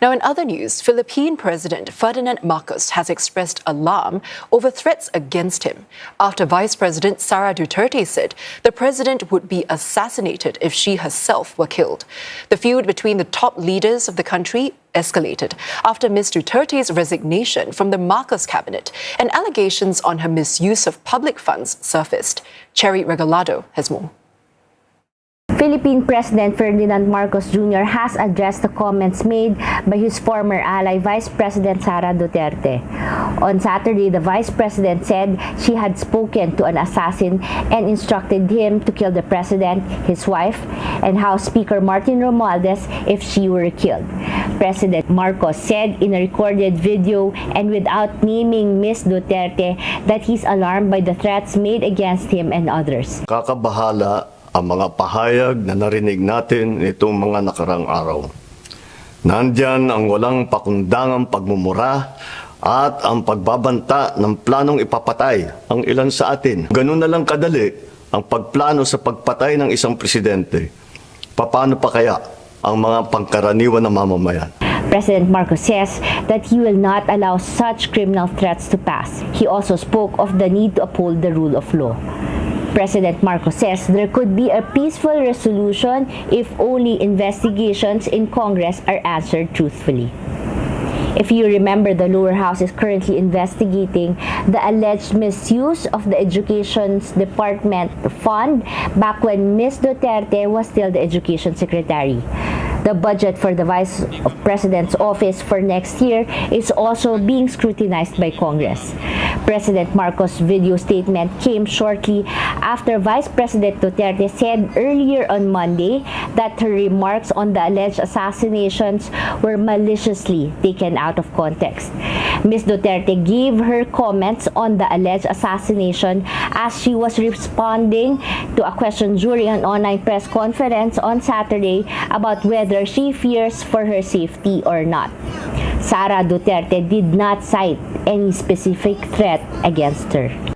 Now, in other news, Philippine President Ferdinand has expressed alarm over threats against him after Vice President Sara Duterte said the president would be assassinated if she herself were killed. The feud between the top leaders of the country escalated after Ms Duterte's resignation from the Marcos cabinet and allegations on her misuse of public funds surfaced. Cherrie Regalado has more. Philippine President Ferdinand Marcos Jr. has addressed the comments made by his former ally, Vice President Sara Duterte. On Saturday, the Vice President said she had spoken to an assassin and instructed him to kill the President, his wife, and House Speaker Martin Romualdez if she were killed. President Marcos said in a recorded video and without naming Ms Duterte that he's alarmed by the threats made against him and others. Kakabahala ang mga pahayag na narinig natin nitong mga nakarang araw. Nandyan ang walang pakundangang pagmumura at ang pagbabanta ng planong ipapatay ang ilan sa atin. Ganun na lang kadali ang pagplano sa pagpatay ng isang presidente. Paano pa kaya ang mga pangkaraniwan na mamamayan? President Marcos says that he will not allow such criminal threats to pass. He also spoke of the need to uphold the rule of law. President Marcos says there could be a peaceful resolution if only investigations in Congress are answered truthfully. If you remember, the lower house is currently investigating the alleged misuse of the Education Department fund back when Ms Duterte was still the Education Secretary. The budget for the Vice President's office for next year is also being scrutinized by Congress. President Marcos' video statement came shortly after Vice President Duterte said earlier on Monday that her remarks on the alleged assassinations were maliciously taken out of context. Ms Duterte gave her comments on the alleged assassination as she was responding to a question during an online press conference on Saturday about whether she fears for her safety or not. Sara Duterte did not cite any specific threat against her.